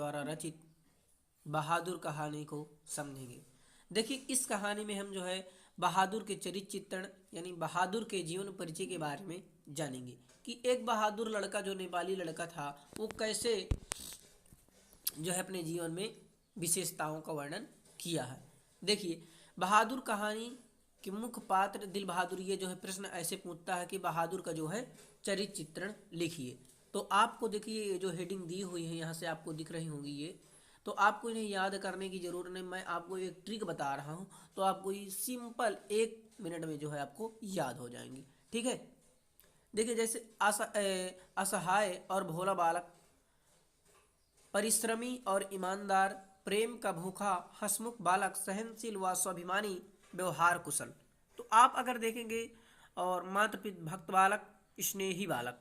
द्वारा रचित बहादुर कहानी को समझेंगे। देखिए, इस कहानी में हम जो है बहादुर के चरित्र चित्रण यानी बहादुर के जीवन परिचय के बारे में जानेंगे कि एक बहादुर लड़का जो नेपाली लड़का था वो कैसे जो है अपने जीवन में विशेषताओं का वर्णन किया है। देखिए, बहादुर कहानी के मुख्य पात्र दिल बहादुर ये जो है प्रश्न ऐसे पूछता है कि बहादुर का जो है चरित्र चित्रण लिखिए। तो आपको देखिए ये जो हेडिंग दी हुई है यहाँ से आपको दिख रही होंगी ये, तो आपको इन्हें याद करने की जरूरत नहीं, मैं आपको एक ट्रिक बता रहा हूँ तो आपको ये सिंपल 1 मिनट में जो है आपको याद हो जाएंगी। ठीक है, देखिए जैसे असहाय और भोला बालक, परिश्रमी और ईमानदार, प्रेम का भूखा हंसमुख बालक, सहनशील व स्वाभिमानी, व्यवहार कुशल। तो आप अगर देखेंगे और मातृपिता भक्त बालक, स्नेही बालक।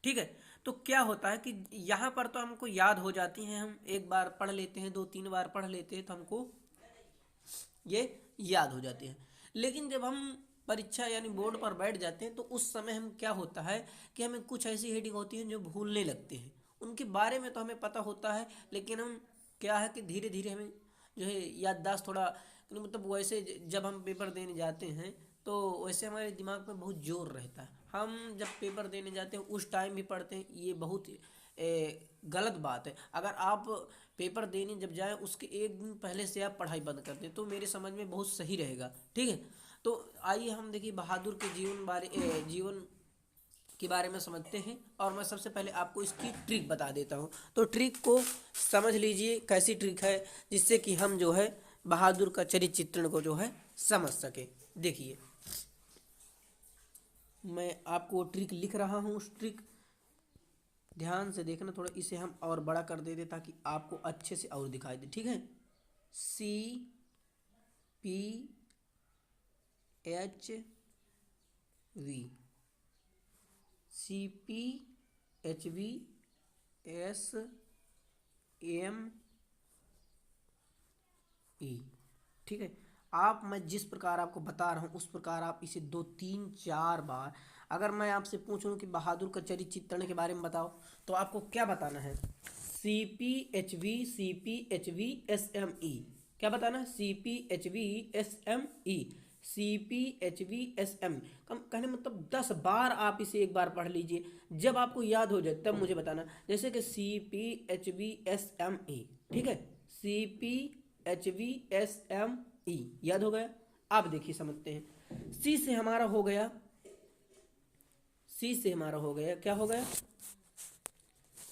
ठीक है, तो क्या होता है कि यहाँ पर तो हमको याद हो जाती हैं, हम एक बार पढ़ लेते हैं, 2-3 बार पढ़ लेते हैं तो हमको ये याद हो जाती हैं। लेकिन जब हम परीक्षा यानी बोर्ड पर बैठ जाते हैं तो उस समय हम क्या होता है कि हमें कुछ ऐसी हेडिंग होती हैं जो भूलने लगते हैं। उनके बारे में तो हमें पता होता है लेकिन हम क्या है कि धीरे धीरे हमें जो है याददाश्त थोड़ा मतलब वैसे जब हम पेपर देने जाते हैं तो वैसे हमारे दिमाग में बहुत जोर रहता है। हम जब पेपर देने जाते हैं उस टाइम भी पढ़ते हैं, ये बहुत गलत बात है। अगर आप पेपर देने जब जाएं उसके 1 दिन पहले से आप पढ़ाई बंद कर दें तो मेरे समझ में बहुत सही रहेगा। ठीक है, तो आइए हम देखिए बहादुर के जीवन के बारे में समझते हैं और मैं सबसे पहले आपको इसकी ट्रिक बता देता हूँ। तो ट्रिक को समझ लीजिए कैसी ट्रिक है जिससे कि हम जो है बहादुर का चरित्र चित्रण को जो है समझ सके। देखिए, मैं आपको ट्रिक लिख रहा हूँ, उस ट्रिक ध्यान से देखना, थोड़ा इसे हम और बड़ा कर देते ताकि आपको अच्छे से और दिखाई दे। ठीक है, CPHV SME। ठीक है, आप मैं जिस प्रकार आपको बता रहा हूँ उस प्रकार आप इसे 2-3-4 बार, अगर मैं आपसे पूछूं कि बहादुर का चरित्र चित्रण के बारे में बताओ तो आपको क्या बताना है? CPHV क्या बताना है? CPHV SME कम कहने मतलब 10 बार आप इसे एक बार पढ़ लीजिए, जब आपको याद हो जाए तब मुझे बताना। जैसे कि CPHVSME। ठीक है, CPHVSME याद हो गया। आप देखिए समझते हैं, सी से हमारा हो गया, क्या हो गया?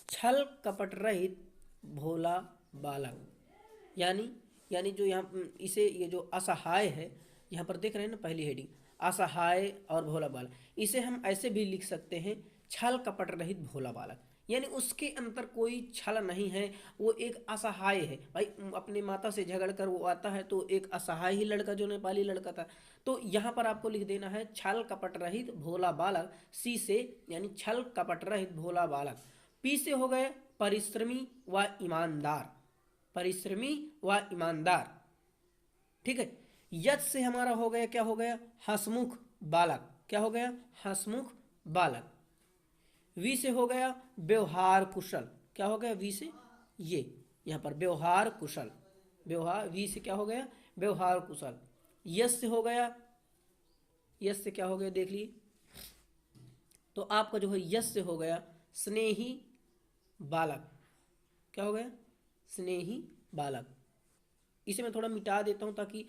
छल कपट रहित भोला बालक। यानी जो यहाँ इसे ये जो असहाय है, यहाँ पर देख रहे हैं ना पहली हेडिंग, असहाय और भोला बालक, इसे हम ऐसे भी लिख सकते हैं छल कपट रहित भोला बालक, यानी उसके अंदर कोई छल नहीं है, वो एक असहाय है। भाई अपनी माता से झगड़ कर वो आता है तो एक असहाय ही लड़का जो नेपाली लड़का था, तो यहाँ पर आपको लिख देना है छल कपट रहित भोला बालक, सी से यानी छल कपट रहित भोला बालक। पी से हो गए परिश्रमी व ईमानदार। ठीक है, यच से हमारा हो गया, क्या हो गया? हंसमुख बालक। क्या हो गया? हंसमुख बालक। वी से हो गया व्यवहार कुशल। क्या हो गया? वी से ये यहाँ पर व्यवहार कुशल, वी से क्या हो गया? व्यवहार कुशल। यस से हो गया, यस से क्या हो गया देख लीजिए, तो आपका जो है यस से हो गया स्नेही बालक। क्या हो गया? स्नेही बालक। इसे मैं थोड़ा मिटा देता हूँ ताकि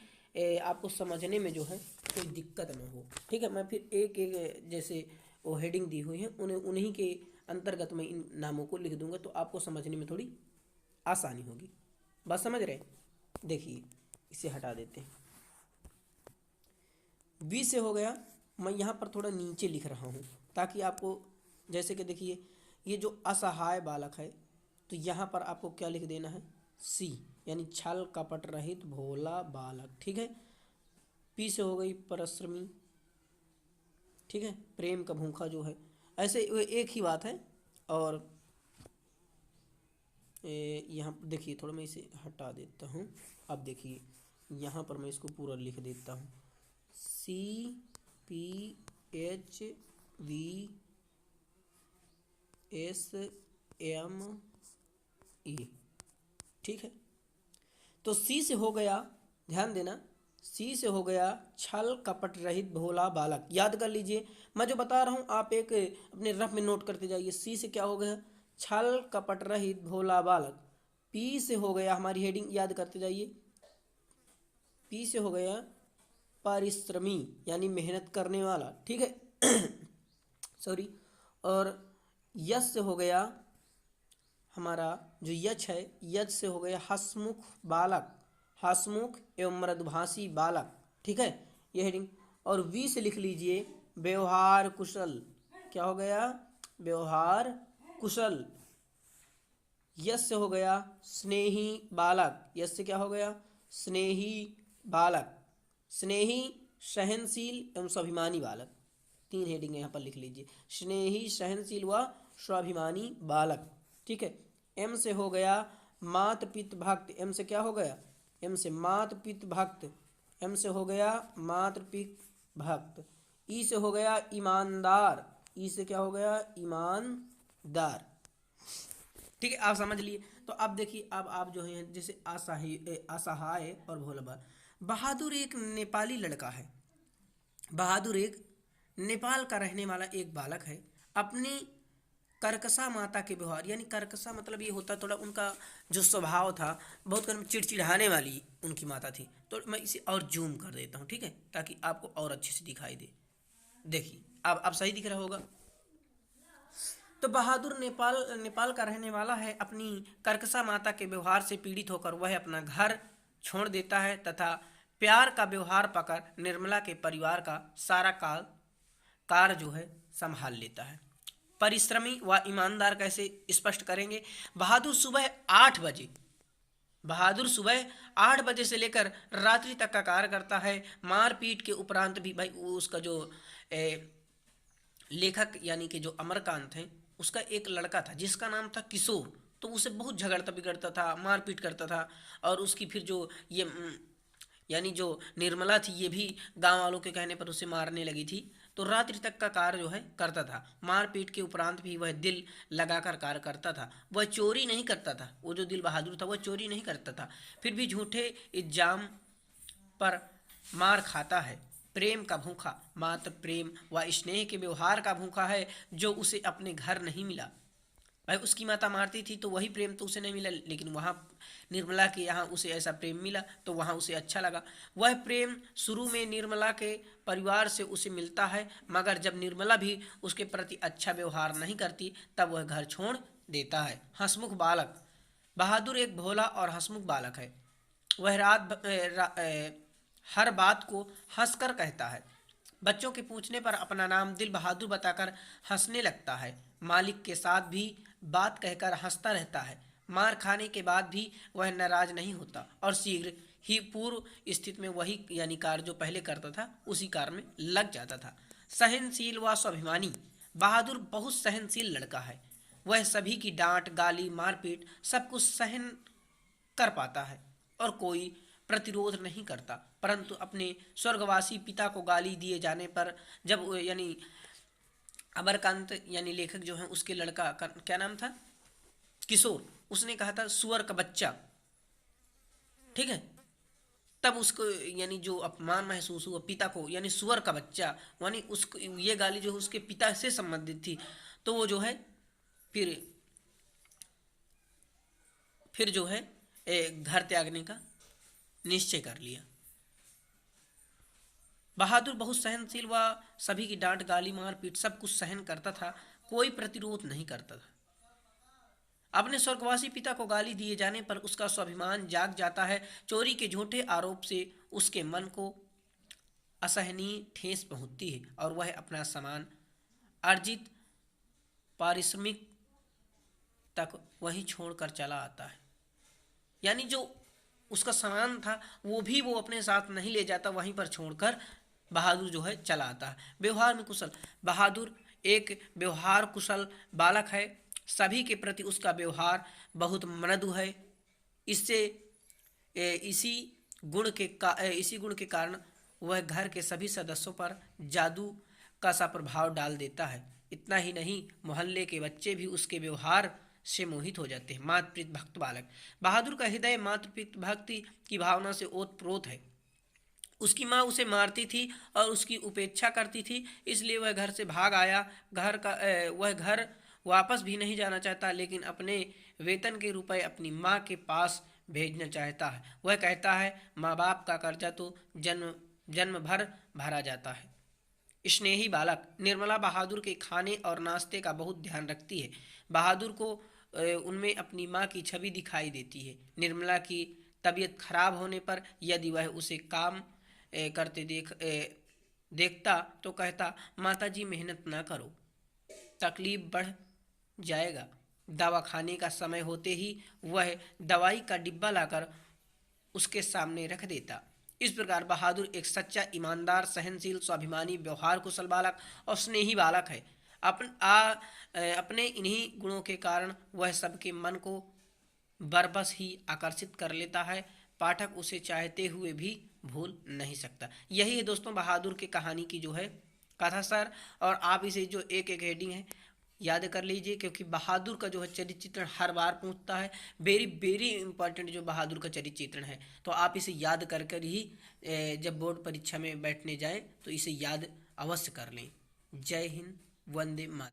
आपको समझने में जो है कोई दिक्कत ना हो। ठीक है, मैं फिर एक एक जैसे वो हेडिंग दी हुई है उन्हीं के अंतर्गत मैं इन नामों को लिख दूंगा तो आपको समझने में थोड़ी आसानी होगी। बात समझ रहे? देखिए इसे हटा देते हैं। बी से हो गया, मैं यहाँ पर थोड़ा नीचे लिख रहा हूँ ताकि आपको, जैसे कि देखिए ये जो असहाय बालक है तो यहाँ पर आपको क्या लिख देना है? सी यानी छल कपट रहित भोला बालक। ठीक है, पी से हो गई परिश्रमी। ठीक है, प्रेम का भूखा जो है, ऐसे एक ही बात है। और यहाँ देखिए थोड़ा मैं इसे हटा देता हूँ। अब देखिए यहाँ पर मैं इसको पूरा लिख देता हूँ, CPHVSME। ठीक है। तो सी से हो गया, ध्यान देना, सी से हो गया छल कपट रहित भोला बालक। याद कर लीजिए, मैं जो बता रहा हूँ आप एक अपने रफ में नोट करते जाइए। सी से क्या हो गया, छल कपट रहित भोला बालक। पी से हो गया, हमारी हेडिंग याद करते जाइए, पी से हो गया परिश्रमी यानी मेहनत करने वाला, ठीक है। सॉरी। और यश से हो गया हमारा जो यच है, यच से हो गया हसमुख बालक, हसमुख एवं मृदुभाषी बालक, ठीक है, ये हेडिंग। और वी से लिख लीजिए व्यवहार कुशल, क्या हो गया, व्यवहार कुशल। यश से हो गया स्नेही बालक, यश से क्या हो गया, स्नेही बालक, स्नेही सहनशील एवं स्वाभिमानी बालक। तीन हेडिंग यहाँ पर लिख लीजिए, स्नेही सहनशील व स्वाभिमानी बालक, ठीक है। एम से हो गया मात पित भक्त, एम से क्या हो गया, एम से मात पित भक्त, एम से हो गया मात पित भक्त। ई से हो गया ईमानदार, ई से क्या हो गया, ईमानदार, ठीक है, आप समझ लिए। तो अब देखिए, अब आप जो है जैसे असहाय और भोला। बहादुर एक नेपाली लड़का है, बहादुर एक नेपाल का रहने वाला एक बालक है। अपनी कर्कशा माता के व्यवहार, यानी कर्कशा मतलब ये होता थोड़ा उनका जो स्वभाव था, बहुत चिड़चिड़ाने वाली उनकी माता थी। तो मैं इसे और जूम कर देता हूँ, ठीक है, ताकि आपको और अच्छे से दिखाई दे। देखिए अब सही दिख रहा होगा। तो बहादुर नेपाल का रहने वाला है। अपनी कर्कशा माता के व्यवहार से पीड़ित होकर वह अपना घर छोड़ देता है तथा प्यार का व्यवहार पाकर निर्मला के परिवार का सारा कार्य जो है संभाल लेता है। परिश्रमी व ईमानदार कैसे स्पष्ट करेंगे। बहादुर सुबह 8 बजे से लेकर रात्रि तक का कार्य करता है। मारपीट के उपरांत भी भाई उसका जो लेखक यानी कि जो अमरकांत है, उसका एक लड़का था जिसका नाम था किशोर। तो उसे बहुत झगड़ता बिगड़ता था, मारपीट करता था। और उसकी फिर जो ये यानी जो निर्मला थी, ये भी गांव वालों के कहने पर उसे मारने लगी थी। तो रात्रि तक का कार्य जो है करता था। मारपीट के उपरांत भी वह दिल लगाकर कार्य करता था। वह चोरी नहीं करता था, वो जो दिल बहादुर था वह चोरी नहीं करता था। फिर भी झूठे इल्जाम पर मार खाता है। प्रेम का भूखा, मात्र प्रेम व स्नेह के व्यवहार का भूखा है जो उसे अपने घर नहीं मिला। भाई उसकी माता मारती थी तो वही प्रेम तो उसे नहीं मिला, लेकिन वहाँ निर्मला के यहाँ उसे ऐसा प्रेम मिला तो वहाँ उसे अच्छा लगा। वह प्रेम शुरू में निर्मला के परिवार से उसे मिलता है, मगर जब निर्मला भी उसके प्रति अच्छा व्यवहार नहीं करती तब वह घर छोड़ देता है। हंसमुख बालक, बहादुर एक भोला और हंसमुख बालक है। वह हर बात को हंसकर कहता है। बच्चों के पूछने पर अपना नाम दिल बहादुर बताकर हंसने लगता है। मालिक के साथ भी बात कहकर हंसता रहता है। मार खाने के बाद भी वह नाराज नहीं होता और शीघ्र ही पूर्व स्थिति में वही यानी कार्य जो पहले करता था उसी कार्य में लग जाता था। सहनशील व स्वाभिमानी, बहादुर बहुत सहनशील लड़का है। वह सभी की डांट गाली मारपीट सब कुछ सहन कर पाता है और कोई प्रतिरोध नहीं करता, परंतु अपने स्वर्गवासी पिता को गाली दिए जाने पर जब यानी अमरकांत यानी लेखक जो है उसके लड़का का क्या नाम था, किशोर, उसने कहा था सुअर का बच्चा, ठीक है, तब उसको यानी जो अपमान महसूस हुआ पिता को, यानी सुअर का बच्चा, यानी उसको ये गाली जो है उसके पिता से संबंधित थी। तो वो जो है फिर जो है घर त्यागने का निश्चय कर लिया। बहादुर बहुत सहनशील व सभी की डांट गाली मारपीट सब कुछ सहन करता था, कोई प्रतिरोध नहीं करता था। अपने स्वर्गवासी पिता को गाली दिए जाने पर उसका स्वाभिमान जाग जाता है। चोरी के झूठे आरोप से उसके मन को असहनीय ठेस पहुंचती है और वह अपना सामान अर्जित पारिश्रमिक तक वही छोड़कर चला आता है। यानी जो उसका सामान था वो भी वो अपने साथ नहीं ले जाता, वहीं पर छोड़कर बहादुर जो है चला आता है। व्यवहार में कुशल, बहादुर एक व्यवहार कुशल बालक है। सभी के प्रति उसका व्यवहार बहुत मृदु है। इसी गुण के कारण वह घर के सभी सदस्यों पर जादू का सा प्रभाव डाल देता है। इतना ही नहीं, मोहल्ले के बच्चे भी उसके व्यवहार से मोहित हो जाते हैं। मातृप्रीत भक्त बालक, बहादुर का हृदय मातृप्रीत भक्ति की भावना से ओतप्रोत है। उसकी माँ उसे मारती थी और उसकी उपेक्षा करती थी, इसलिए वह घर से भाग आया। वह घर वापस भी नहीं जाना चाहता, लेकिन अपने वेतन के रुपए अपनी माँ के पास भेजना चाहता है। वह कहता है, माँ बाप का कर्जा तो जन्म जन्म भर भरा जाता है। स्नेही बालक, निर्मला बहादुर के खाने और नाश्ते का बहुत ध्यान रखती है। बहादुर को उनमें अपनी माँ की छवि दिखाई देती है। निर्मला की तबीयत खराब होने पर यदि वह उसे काम करते देखता तो कहता, माता जी मेहनत ना करो, तकलीफ बढ़ जाएगा। दवा खाने का समय होते ही वह दवाई का डिब्बा लाकर उसके सामने रख देता। इस प्रकार बहादुर एक सच्चा, ईमानदार, सहनशील, स्वाभिमानी, व्यवहार कुशल बालक और स्नेही बालक है। अपने इन्हीं गुणों के कारण वह सबके मन को बरबस ही आकर्षित कर लेता है। पाठक उसे चाहते हुए भी भूल नहीं सकता। यही है दोस्तों बहादुर की कहानी की जो है कथा सर। और आप इसे जो एक एक हेडिंग है याद कर लीजिए, क्योंकि बहादुर का जो है चरित्र चित्रण हर बार पूछता है। वेरी वेरी इंपॉर्टेंट जो बहादुर का चरित्र चित्रण है, तो आप इसे याद कर कर ही जब बोर्ड परीक्षा में बैठने जाएं तो इसे याद अवश्य कर लें। जय हिंद, वंदे मातरम।